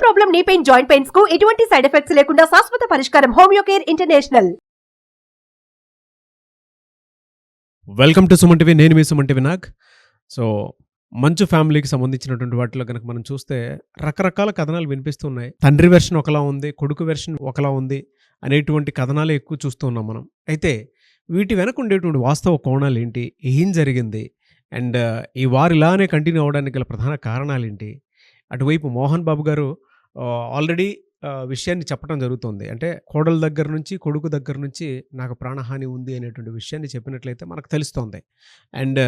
Problem knee pain joint pains కు ఎటువంటి side effects లేకుండా శాశ్వత పరిష్కారం homeo care international. Welcome to Suman TV. నేను మీ సుమన్ టీవీ నాగ్. సో మంచు ఫ్యామిలీకి సంబంధించినటువంటి వాటిలో కనుక మనం చూస్తే రకరకాల కథనాలు వినిపిస్తున్నాయి. తండ్రి వెర్షన్ ఒకలా ఉంది, కొడుకు వెర్షన్ ఒకలా ఉంది అనేటువంటి కథనాలే ఎక్కువ చూస్తూ ఉన్నాం మనం. అయితే వీటి వెనక ఉండేటువంటి వాస్తవ కోణాలు ఏంటి, ఏం జరిగింది, అండ్ ఈ వారు ఇలానే కంటిన్యూ అవ్వడానికి గల ప్రధాన కారణాలు ఏంటి? అటువైపు మోహన్ బాబు గారు ఆల్రెడీ విషయాన్ని చెప్పడం జరుగుతుంది. అంటే కోడల దగ్గర నుంచి, కొడుకు దగ్గర నుంచి నాకు ప్రాణహాని ఉంది అనేటువంటి విషయాన్ని చెప్పినట్లయితే మనకు తెలుస్తోంది. అండ్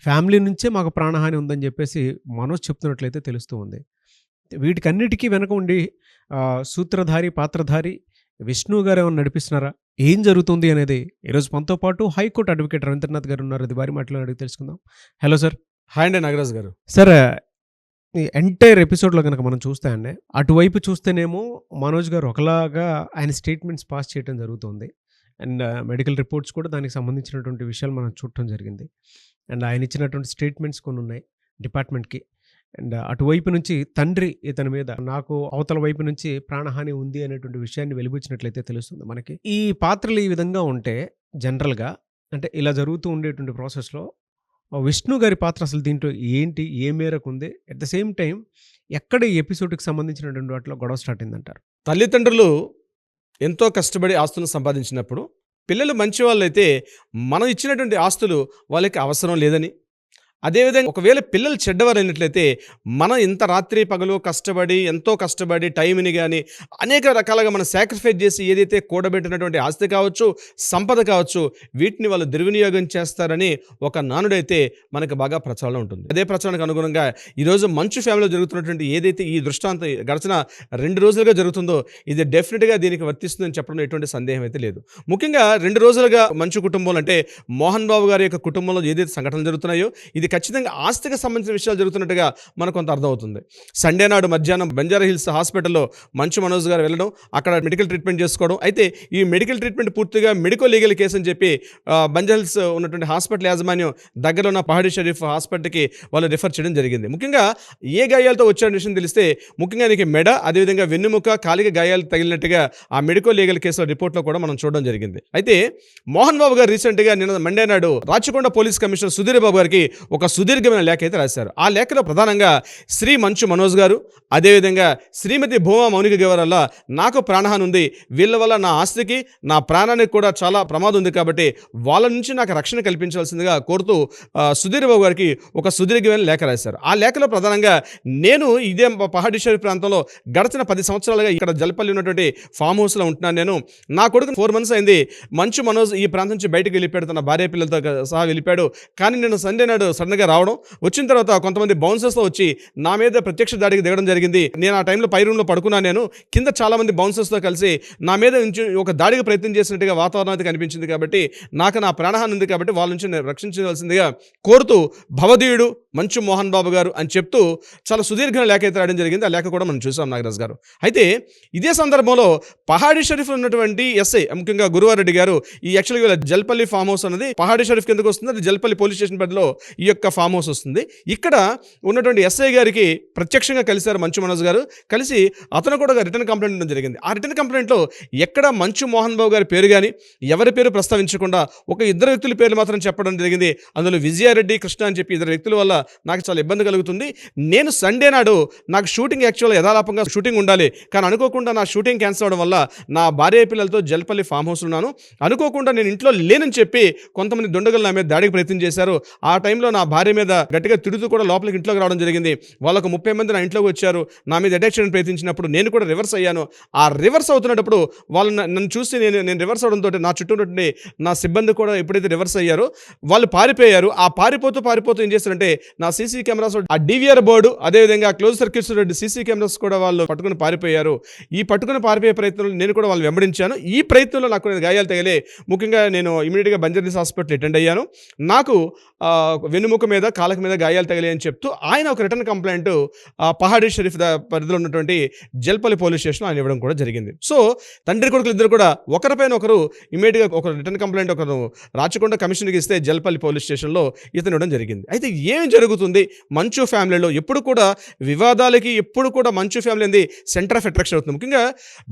ఫ్యామిలీ నుంచే మాకు ప్రాణహాని ఉందని చెప్పేసి మనోజ్ చెప్తున్నట్లయితే తెలుస్తూ ఉంది. వీటికన్నిటికీ వెనక ఉండి సూత్రధారి, పాత్రధారి విష్ణు గారు ఏమైనా నడిపిస్తున్నారా, ఏం జరుగుతుంది అనేది ఈరోజు మనతో పాటు హైకోర్టు అడ్వకేట్ రవీంద్రనాథ్ గారు ఉన్నారు. అది వారి మాటలో అడిగి తెలుసుకుందాం. Hello sir. హాయ్ అండి నాగరాజ్ గారు. సార్, ఈ ఎంటైర్ ఎపిసోడ్లో కనుక మనం చూస్తే అండి, అటువైపు చూస్తేనేమో మనోజ్ గారు ఒకలాగా ఆయన స్టేట్మెంట్స్ పాస్ చేయడం జరుగుతుంది. అండ్ మెడికల్ రిపోర్ట్స్ కూడా దానికి సంబంధించినటువంటి విషయాలు మనం చూడటం జరిగింది. అండ్ ఆయన ఇచ్చినటువంటి స్టేట్మెంట్స్ కొన్ని ఉన్నాయి డిపార్ట్మెంట్కి. అండ్ అటువైపు నుంచి తండ్రి ఇతని మీద నాకు అవతల వైపు నుంచి ప్రాణహాని ఉంది అనేటువంటి విషయాన్ని వెలిబుచ్చినట్లయితే తెలుస్తుంది మనకి. ఈ పాత్రలు ఈ విధంగా ఉంటే జనరల్గా అంటే ఇలా జరుగుతూ ఉండేటువంటి ప్రాసెస్లో విష్ణు గారి పాత్ర అసలు దీంట్లో ఏంటి, ఏ మేరకు ఉంది, అట్ ద సేమ్ టైం ఎక్కడ ఈ ఎపిసోడ్కి సంబంధించినటువంటి వాటిలో గొడవ స్టార్ట్ అయిందంటారు? తల్లిదండ్రులు ఎంతో కష్టపడి ఆస్తులను సంపాదించినప్పుడు పిల్లలు మంచి వాళ్ళైతే మనం ఇచ్చినటువంటి ఆస్తులు వాళ్ళకి అవసరం లేదని, అదేవిధంగా ఒకవేళ పిల్లలు చెడ్డవారైనట్లయితే మనం ఇంత రాత్రి పగలు కష్టపడి ఎంతో కష్టపడి టైంని కానీ అనేక రకాలుగా మనం సాక్రిఫైస్ చేసి ఏదైతే కూడబెట్టినటువంటి ఆస్తి కావచ్చు, సంపద కావచ్చు, వీటిని వాళ్ళు దుర్వినియోగం చేస్తారని ఒక నానుడైతే మనకు బాగా ప్రచారంలో ఉంటుంది. అదే ప్రచారానికి అనుగుణంగా ఈరోజు మంచు ఫ్యామిలీలో జరుగుతున్నటువంటి ఏదైతే ఈ దృష్టాంతం గడిచిన 2 రోజులుగా జరుగుతుందో ఇది డెఫినెట్గా దీనికి వర్తిస్తుందని చెప్పడంలో ఎటువంటి సందేహం అయితే లేదు. ముఖ్యంగా 2 రోజులుగా మంచు కుటుంబంలో అంటే మోహన్ బాబు గారి యొక్క కుటుంబంలో ఏదైతే సంఘటనలు జరుగుతున్నాయో ఇది ఖచ్చితంగా ఆస్తికి సంబంధించిన విషయాలు జరుగుతున్నట్టుగా మనకు కొంత అర్థమవుతుంది. సండే నాడు మధ్యాహ్నం బంజారా హిల్స్ హాస్పిటల్లో మంచు మనోజ్ గారు వెళ్ళడం, అక్కడ మెడికల్ ట్రీట్మెంట్ చేసుకోవడం. అయితే ఈ మెడికల్ ట్రీట్మెంట్ పూర్తిగా మెడికో లీగల్ కేసు అని చెప్పి బంజారా హిల్స్ ఉన్నటువంటి హాస్పిటల్ యాజమాన్యం దగ్గరలో ఉన్న పహాడీ షరీఫ్ హాస్పిటల్కి వాళ్ళు రిఫర్ చేయడం జరిగింది. ముఖ్యంగా ఏ గాయాలతో వచ్చే విషయం తెలిస్తే ముఖ్యంగా నీకు మెడ, అదేవిధంగా వెన్నుముక, కాలిక గాయాలు తగిలినట్టుగా ఆ మెడికో లీగల్ కేసులో రిపోర్ట్లో కూడా మనం చూడడం జరిగింది. అయితే మోహన్ బాబు గారు రీసెంట్గా నిన్న మండే నాడు రాచకొండ పోలీస్ కమిషనర్ సుధీర్ బాబు గారికి ఒక సుదీర్ఘమైన లేఖ అయితే రాశారు. ఆ లేఖలో ప్రధానంగా శ్రీ మంచు మనోజ్ గారు, అదేవిధంగా శ్రీమతి భూమా మౌనిక గారి వల్ల నాకు ప్రాణహాని ఉంది, వీళ్ళ వల్ల నా ఆస్తికి నా ప్రాణానికి కూడా చాలా ప్రమాదం ఉంది, కాబట్టి వాళ్ళ నుంచి నాకు రక్షణ కల్పించాల్సిందిగా కోరుతూ సుధీర్ బాబు గారికి ఒక సుదీర్ఘమైన లేఖ రాశారు. ఆ లేఖలో ప్రధానంగా నేను ఇదే పహాడీ షరీఫ్ ప్రాంతంలో గడిచిన 10 సంవత్సరాలుగా ఇక్కడ జల్పల్లి ఉన్నటువంటి ఫామ్ హౌస్లో ఉంటున్నాను. నేను నా కొడుకు 4 months అయింది. మంచు మనోజ్ ఈ ప్రాంతం నుంచి బయటకు వెళ్ళిపోయాడు, తన భార్య పిల్లలతో సహా వెళ్ళిపోయాడు. కానీ నేను సండే నాడు సడన్గా రావడం, వచ్చిన తర్వాత కొంతమంది బౌన్సర్స్లో వచ్చి నా మీద ప్రత్యక్ష దాడికి దిగడం జరిగింది. నేను ఆ టైంలో పై రూమ్లో పడుకున్నాను. నేను కింద చాలామంది బౌన్సర్స్తో కలిసి నా మీద నుంచి ఒక దాడికి ప్రయత్నం చేసినట్టుగా వాతావరణం అయితే కనిపించింది. కాబట్టి నాకు నా ప్రాణహాని ఉంది, కాబట్టి వాళ్ళ నుంచి నేను రక్షించవలసిందిగా కోరుతూ భవదీయుడు మంచు మోహన్ బాబు గారు అని చెప్తూ చాలా సుదీర్ఘ లేఖ అయితే రాయడం జరిగింది. ఆ లేఖ కూడా మనం చూసాం నాగరాజ్ గారు. అయితే ఇదే సందర్భంలో పహాడీ షరీఫ్ ఉన్నటువంటి ఎస్ఐ ముఖ్యంగా గురువారెడ్డి గారు ఈ యాక్చువల్గా జల్పల్లి ఫామ్ హౌస్ అనేది పహాడీ షరీఫ్ కిందకు వస్తుంది. అది జల్పల్లి పోలీస్ స్టేషన్ పరిధిలో ఈ యొక్క ఫామ్ హౌస్ వస్తుంది. ఇక్కడ ఉన్నటువంటి ఎస్ఐ గారికి ప్రత్యక్షంగా కలిశారు మంచు మనోజ్ గారు. కలిసి అతను కూడా రిటర్న్ కంప్లైంట్ ఇవ్వడం జరిగింది. ఆ రిటర్న్ కంప్లైంట్లో ఎక్కడ మంచు మోహన్ బాబు గారి పేరు కానీ ఎవరి పేరు ప్రస్తావించకుండా ఒక 2 వ్యక్తుల పేర్లు మాత్రం చెప్పడం జరిగింది. అందులో విజయారెడ్డి, కృష్ణ అని చెప్పి 2 వ్యక్తుల వల్ల నాకు చాలా ఇబ్బంది కలుగుతుంది. నేను సండే నాడు నాకు షూటింగ్ యాక్చువల్గా యథాలాపంగా షూటింగ్ ఉండాలి, కానీ అనుకోకుండా నా షూటింగ్ క్యాన్సిల్ అవడం వల్ల నా భార్య పిల్లలతో జల్పల్లి ఫామ్ హౌస్ ఉన్నాను. అనుకోకుండా నేను ఇంట్లో లేనని చెప్పి కొంతమంది దుండగులు నా మీద దాడికి ప్రయత్నం చేశారు. ఆ టైంలో నా భార్య మీద గట్టిగా తిడుతూ కూడా లోపలికి ఇంట్లోకి రావడం జరిగింది. వాళ్ళకు 30 మంది నా ఇంట్లోకి వచ్చారు. నా మీద అటాక్ చేయడానికి ప్రయత్నించినప్పుడు నేను కూడా రివర్స్ అయ్యాను. ఆ రివర్స్ అవుతున్నప్పుడు వాళ్ళు నన్ను చూసి నేను రివర్స్ అవడంతో నా చుట్టూ నా సిబ్బంది కూడా ఎప్పుడైతే రివర్స్ అయ్యారో వాళ్ళు పారిపోయారు. ఆ పారిపోతూ ఏం చేస్తారంటే నా సీసీ కెమెరాస్, ఆ డివిఆర్ బోర్డు, అదేవిధంగా క్లోజ్ సర్క్యూట్స్ సీసీ కెమెరాస్ కూడా వాళ్ళు పట్టుకుని పారిపోయారు. ఈ పట్టుకుని పారిపోయే ప్రయత్నంలో నేను కూడా వాళ్ళు వెంబడించాను. ఈ ప్రయత్నంలో నాకు గాయాలు తగిలే. ముఖ్యంగా నేను ఇమీడియట్గా బంజారా హిల్స్ హాస్పిటల్ అటెండ్ అయ్యాను. నాకు వెన్నుముక మీద, కాళ్ళకు మీద గాయాలు తగిలే అని చెప్తూ ఆయన ఒక రిటర్న్ కంప్లైంట్ పహాడీ షరీఫ్ పరిధిలో ఉన్నటువంటి జల్పల్లి పోలీస్ స్టేషన్లో ఆయన ఇవ్వడం కూడా జరిగింది. సో తండ్రి కొడుకులు ఇద్దరు కూడా ఒకరిపైన ఒకరు ఇమీడియట్గా ఒక రిటర్న్ కంప్లైంట్ ఒకరు రాచకొండ కమిషన్కి ఇస్తే జల్పల్లి పోలీస్ స్టేషన్లో ఇతను ఇవ్వడం జరిగింది. అయితే ఏం జరుగుతుంది మంచు ఫ్యామిలీలో. ఎప్పుడు కూడా వివాదాలకి ఎప్పుడు కూడా మంచు ఫ్యామిలీ అనేది సెంటర్ ఆఫ్ అట్రాక్షన్ అవుతుంది. ముఖ్యంగా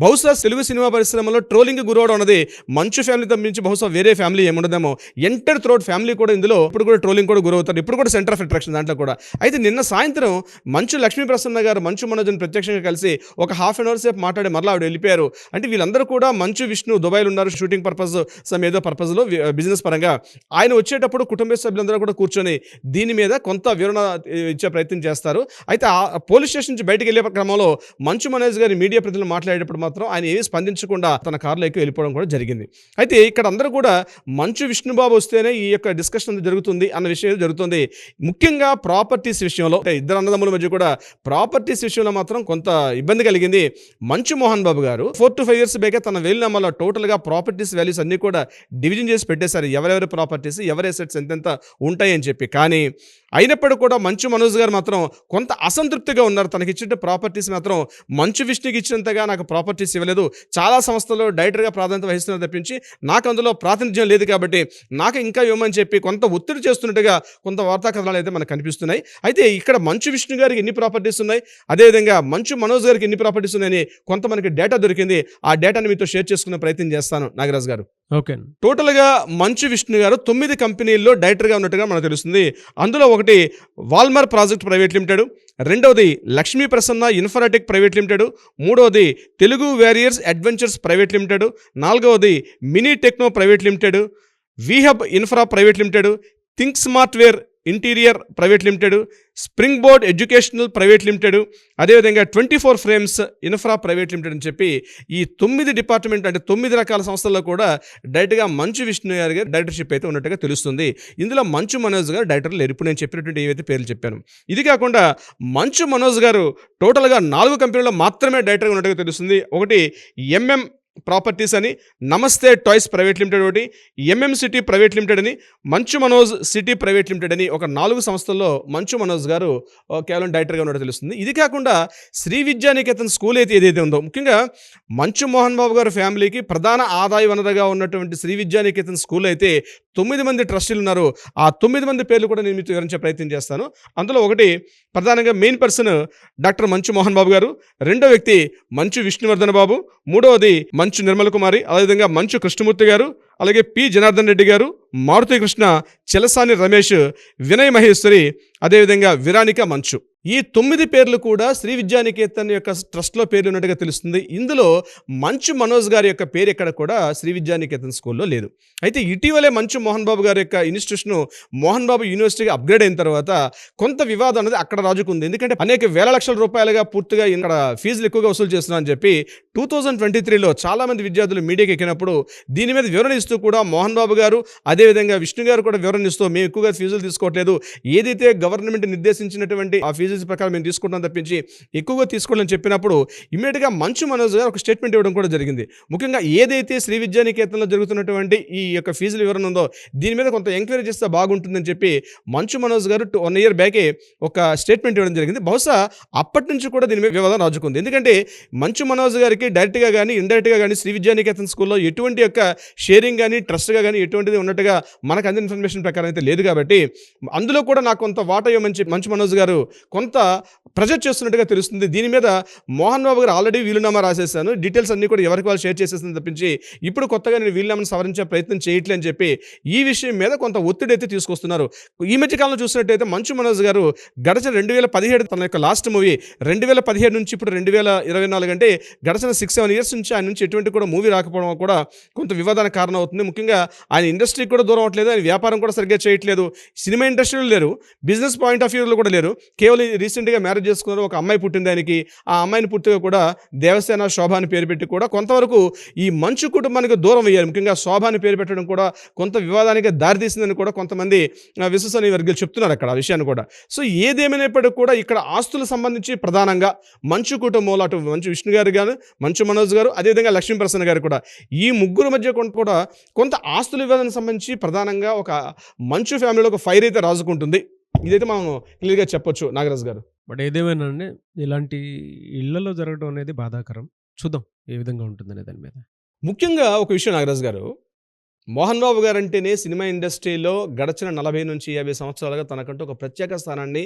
బహుశా తెలుగు సినిమా పరిశ్రమలో ట్రోలింగ్ గురవడం అన్నది మంచు ఫ్యామిలీ తప్పించి బహుశా వేరే ఫ్యామిలీ ఏముండదేమో. ఎంటర్ త్రోట్ ఫ్యామిలీ కూడా ఇందులో ఇప్పుడు కూడా ట్రోలింగ్ కూడా గురవుతారు. ఇప్పుడు కూడా సెంటర్ ఆఫ్ అట్రాక్షన్ దాంట్లో కూడా. అయితే నిన్న సాయంత్రం మంచు లక్ష్మీ ప్రసన్న గారు మంచు మనోజ్ని ప్రత్యక్షంగా కలిసి ఒక హాఫ్ అన్ అవర్ సేపు మాట్లాడి మరలా ఆవిడ వెళ్ళిపోయారు. అంటే వీళ్ళందరూ కూడా మంచు విష్ణు దుబాయ్లో ఉన్నారు షూటింగ్ పర్పస్ ఏదో పర్పస్లో బిజినెస్ పరంగా. ఆయన వచ్చేటప్పుడు కుటుంబ సభ్యులందరూ కూడా కూర్చొని దీని మీద కొంత వివరణ ఇచ్చే ప్రయత్నం చేస్తారు. అయితే ఆ పోలీస్ స్టేషన్ నుంచి బయటకు వెళ్ళే క్రమంలో మంచు మనోజ్ గారి మీడియా ప్రతినిధులు మాట్లాడేటప్పుడు మాత్రం ఆయన ఏమీ స్పందించకుండా తన కారులో ఎక్కి వెళ్ళిపోవడం కూడా జరిగింది. అయితే ఇక్కడ అందరూ కూడా మంచు విష్ణుబాబు వస్తేనే ఈ యొక్క డిస్కషన్ జరుగుతుంది అన్న విషయం జరుగుతుంది. ముఖ్యంగా ప్రాపర్టీస్ విషయంలో అంటే ఇద్దరు అన్నదమ్ముల మధ్య కూడా ప్రాపర్టీస్ విషయంలో మాత్రం కొంత ఇబ్బంది కలిగింది. మంచు మోహన్ బాబు గారు 4 to 5 years బ్యాకే తన వేలినామాలో టోటల్గా ప్రాపర్టీస్ వాల్యూస్ అన్ని కూడా డివిజన్ చేసి పెట్టేశారు. ఎవరెవరి ప్రాపర్టీస్ ఎవరి అసెట్స్ ఎంతెంత ఉంటాయని చెప్పి. కానీ అయినప్పటికీ కూడా మంచు మనోజ్ గారు మాత్రం కొంత అసంతృప్తిగా ఉన్నారు. తనకి ఇచ్చిన ప్రాపర్టీస్ మాత్రం మంచు విష్ణుకి ఇచ్చినంతగా నాకు ప్రాపర్టీస్ ఇవ్వలేదు. చాలా సంస్థల్లో డైరెక్టర్గా ప్రాధాన్యత వహిస్తున్నారు తప్పించి నాకు అందులో ప్రాతినిధ్యం లేదు కాబట్టి నాకు ఇంకా ఇవ్వమని చెప్పి కొంత ఒత్తిడి చేస్తున్నట్టుగా కొంత వార్తా కథనాలు అయితే మనకు కనిపిస్తున్నాయి. అయితే ఇక్కడ మంచు విష్ణు గారికి ఎన్ని ప్రాపర్టీస్ ఉన్నాయి, అదేవిధంగా మంచు మనోజ్ గారికి ఎన్ని ప్రాపర్టీస్ ఉన్నాయని కొంత మనకి డేటా దొరికింది. ఆ డేటాని మీతో షేర్ చేసుకునే ప్రయత్నం చేస్తాను నాగరాజ్ గారు. ఓకే. టోటల్గా మంచు విష్ణు గారు 9 కంపెనీల్లో డైరెక్టర్గా ఉన్నట్టుగా మనకు తెలుస్తుంది. అందులో ఒకటి వాల్మార్ ప్రాజెక్ట్ ప్రైవేట్ లిమిటెడ్, రెండవది Lakshmi Prasanna infratech private limited, మూడవది Telugu warriors adventures private limited, నాలుగవది mini techno private limited, WeHub infra private limited, think smart ware interior private limited, spring board educational private limited, అదేవిధంగా 24 ఫ్రేమ్స్ ఇన్ఫ్రా ప్రైవేట్ లిమిటెడ్ అని చెప్పి ఈ 9 department అంటే 9 రకాల సంస్థల్లో కూడా డైరెక్ట్గా మంచు విష్ణు గారి డైరెక్టర్షిప్ అయితే ఉన్నట్టుగా తెలుస్తుంది. ఇందులో మంచు మనోజ్ గారు డైరెక్టర్ లేరు. ఇప్పుడు నేను చెప్పినటువంటి ఏవైతే పేర్లు చెప్పాను. ఇది కాకుండా మంచు మనోజ్ గారు టోటల్గా 4 కంపెనీల్లో మాత్రమే డైరెక్టర్గా ఉన్నట్టుగా తెలుస్తుంది. ఒకటి ఎంఎం ప్రాపర్టీస్ అని, నమస్తే టాయ్స్ ప్రైవేట్ లిమిటెడ్ ఒకటి, ఎంఎం సిటీ ప్రైవేట్ లిమిటెడ్ అని, Manchu Manoj city private limited అని ఒక 4 సంస్థల్లో మంచు మనోజ్ గారు కేవలం డైరెక్టర్గా ఉన్నట్టు తెలుస్తుంది. ఇది కాకుండా శ్రీ విద్యానికేతన్ స్కూల్ అయితే ఏదైతే ఉందో, ముఖ్యంగా మంచు మోహన్ బాబు గారి ఫ్యామిలీకి ప్రధాన ఆదాయ వనరుగా ఉన్నటువంటి శ్రీ విద్యానికేతన్ స్కూల్ అయితే 9 మంది ట్రస్టీలు ఉన్నారు. ఆ 9 మంది పేర్లు కూడా నేను మీతో వివరించే ప్రయత్నం చేస్తాను. అందులో ఒకటి ప్రధానంగా మెయిన్ పర్సన్ డాక్టర్ మంచు మోహన్ బాబు గారు, రెండో వ్యక్తి మంచు విష్ణువర్ధన్ బాబు, మూడవది మంచు నిర్మల కుమారి, అదేవిధంగా మంచు కృష్ణమూర్తి గారు, అలాగే పి జనార్దన్ రెడ్డి గారు, మారుతి కృష్ణ, చెలసాని రమేష్, వినయ్ మహేశ్వరి, అదేవిధంగా విరానిక మంచు. ఈ 9 పేర్లు కూడా శ్రీ విద్యానికేతన్ యొక్క ట్రస్ట్లో పేర్లు ఉన్నట్టుగా తెలుస్తుంది. ఇందులో మంచు మనోజ్ గారి యొక్క పేరు ఎక్కడ కూడా శ్రీ విద్యానికేతన్ స్కూల్లో లేదు. అయితే ఇటీవలే మంచు మోహన్ బాబు గారి యొక్క ఇన్స్టిట్యూషన్ మోహన్ బాబు యూనివర్సిటీగా అప్గ్రేడ్ అయిన తర్వాత కొంత వివాదం అనేది అక్కడ రాజుకుంది. ఎందుకంటే అనేక వేల లక్షల రూపాయలుగా పూర్తిగా ఇక్కడ ఫీజులు ఎక్కువగా వసూలు చేస్తున్నా అని చెప్పి 2023లో చాలామంది విద్యార్థులు మీడియాకి ఎక్కినప్పుడు దీని మీద వివరణ ఇస్తూ కూడా మోహన్ బాబు గారు అదేవిధంగా విష్ణు గారు కూడా వివరణ ఇస్తూ మేము ఎక్కువగా ఫీజులు తీసుకోవట్లేదు, ఏదైతే గవర్నమెంట్ నిర్దేశించినటువంటి ఆ ఫీజు ప్రకారం మేము తీసుకుంటాం తప్పించి ఎక్కువగా తీసుకోవాలని చెప్పినప్పుడు ఇమ్మీడియట్గా మంచు మనోజ్ గారు ఒక స్టేట్మెంట్ ఇవ్వడం కూడా జరిగింది. ముఖ్యంగా ఏదైతే శ్రీ విద్యానికేతన్లో జరుగుతున్నటువంటి ఈ యొక్క ఫీజుల వివరణ ఉందో దీని మీద కొంత ఎంక్వైరీ చేస్తే బాగుంటుందని చెప్పి మంచు మనోజ్ గారు 1 year బ్యాకే ఒక స్టేట్మెంట్ ఇవ్వడం జరిగింది. బహుశా అప్పటి నుంచి కూడా దీని మీద వివాదం రాజుకుంది. ఎందుకంటే మంచు మనోజ్ గారికి డైరెక్ట్గా కానీ ఇండైరెక్ట్గా కానీ శ్రీ విద్యానికేతన్ స్కూల్లో ఎటువంటి యొక్క షేరింగ్ కానీ ట్రస్ట్గా కానీ ఎటువంటిది ఉన్నట్టుగా మనకు అందిన ఇన్ఫర్మేషన్ ప్రకారం అయితే లేదు. కాబట్టి అందులో కూడా నాకు కొంత వాటా ఇవ్వమని చెప్పి మంచు మనోజ్ గారు కొంత ప్రెజర్ చేస్తున్నట్టుగా తెలుస్తుంది. దీని మీద మోహన్ బాబు గారు ఆల్రెడీ వీలునామా రాసేసాను, డీటెయిల్స్ అన్ని కూడా ఎవరికి వాళ్ళు షేర్ చేసేసింది తప్పించి ఇప్పుడు కొత్తగా నేను వీలునామాను సవరించే ప్రయత్నం చేయట్లే అని చెప్పి ఈ విషయం మీద కొంత ఒత్తిడి అయితే తీసుకొస్తున్నారు. ఈ మధ్య కాలంలో చూసినట్టయితే మంచు మనోజ్ గారు గడచిన 2017 తన యొక్క లాస్ట్ మూవీ 2017 నుంచి ఇప్పుడు 2024 అంటే గడచిన 6-7 years నుంచి ఆయన నుంచి ఎటువంటి కూడా మూవీ రాకపోవడం కూడా కొంత వివాదానికి కారణం అవుతుంది. ముఖ్యంగా ఆయన ఇండస్ట్రీకి కూడా దూరం అవ్వట్లేదు, ఆయన వ్యాపారం కూడా సరిగ్గా చేయట్లేదు, సినిమా ఇండస్ట్రీలో లేరు, బిజినెస్ పాయింట్ ఆఫ్ వ్యూలో కూడా లేరు. కేవలం రీసెంట్గా మ్యారేజ్ చేసుకున్నారు, ఒక అమ్మాయి పుట్టింది ఆయనకి. ఆ అమ్మాయిని పూర్తిగా కూడా దేవసేన శోభ అని పేరు పెట్టి కూడా కొంతవరకు ఈ మంచు కుటుంబానికి దూరం అయ్యారు. ముఖ్యంగా శోభ అని పేరు పెట్టడం కూడా కొంత వివాదానికి దారితీసిందని కూడా కొంతమంది విశ్వసనీయ వర్గాలు చెప్తున్నారు అక్కడ ఆ విషయాన్ని కూడా. సో ఏదేమైనప్పటికీ కూడా ఇక్కడ ఆస్తులకు సంబంధించి ప్రధానంగా మంచు కుటుంబంలో అటు మంచు విష్ణు గారు గారు, మంచు మనోజ్ గారు, అదేవిధంగా లక్ష్మీ ప్రసన్న గారు కూడా ఈ ముగ్గురు మధ్య కూడా కొంత ఆస్తుల వివాదానికి సంబంధించి ప్రధానంగా ఒక మంచు ఫ్యామిలీలో ఒక ఫైర్ అయితే రాజుకుంటుంది. ఇదైతే మనం క్లియర్గా చెప్పొచ్చు నాగరాజ్ గారు. బట్ ఏదేమైనా ఇలాంటి ఇళ్లలో జరగడం అనేది బాధాకరం. చూద్దాం ఏ విధంగా ఉంటుందనే దాని మీద. ముఖ్యంగా ఒక విషయం నాగరాజ్ గారు, మోహన్ బాబు గారంటేనే సినిమా ఇండస్ట్రీలో గడిచిన 40 నుంచి 50 సంవత్సరాలుగా తనకంటూ ఒక ప్రత్యేక స్థానాన్ని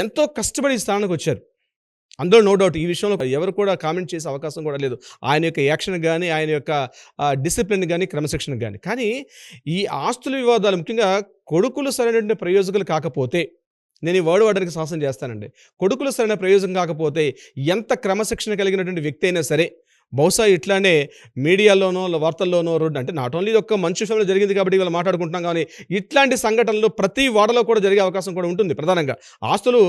ఎంతో కష్టపడి ఈ స్థానానికి వచ్చారు. అందులో నో డౌట్. ఈ విషయంలో ఎవరు కూడా కామెంట్ చేసే అవకాశం కూడా లేదు. ఆయన యొక్క యాక్షన్ కానీ, ఆయన యొక్క డిసిప్లిన్ కానీ, క్రమశిక్షణ కానీ. కానీ ఈ ఆస్తుల వివాదాలు ముఖ్యంగా కొడుకులు సరైనటువంటి ప్రయోజకులు కాకపోతే, నేను ఈ వర్డ్ వాడడానికి సాహసం చేస్తానండి. కొడుకులు సరైన ప్రయోజనం కాకపోతే ఎంత క్రమశిక్షణ కలిగినటువంటి వ్యక్తి అయినా సరే బహుశా ఇట్లానే మీడియాలోనో వార్తల్లోనో రోడ్డు అంటే నాట్ ఓన్లీ ఒక్క మంచి విషయంలో జరిగింది కాబట్టి ఇవాళ మాట్లాడుకుంటున్నాం, కానీ ఇట్లాంటి సంఘటనలు ప్రతి వాడలో కూడా జరిగే అవకాశం కూడా ఉంటుంది. ప్రధానంగా ఆస్తులు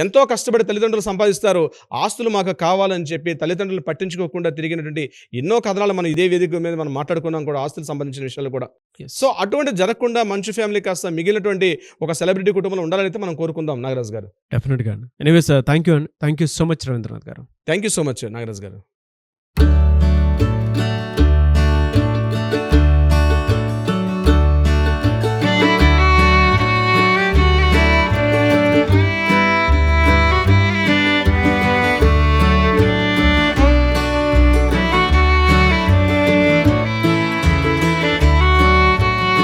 ఎంతో కష్టపడి తల్లిదండ్రులు సంపాదిస్తారు. ఆస్తులు మాకు కావాలని చెప్పి తల్లిదండ్రులు పట్టించుకోకుండా తిరిగినటువంటి ఎన్నో కథనాలు మనం ఇదే వేదిక మీద మనం మాట్లాడుకున్నాం కూడా, ఆస్తులకు సంబంధించిన విషయాలు కూడా. సో అటువంటి జరగకుండా మంచి ఫ్యామిలీ కాస్త మిగిలినటువంటి ఒక సెలబ్రిటీ కుటుంబంలో ఉండాలని అయితే మనం కోరుకుందాం నాగరాజు గారు. డెఫినెట్గా అండి. ఎనీవేస్ థ్యాంక్ యూ అండి. Thank you so much Ravindranath garu. Thank you so much Nagaraju గారు.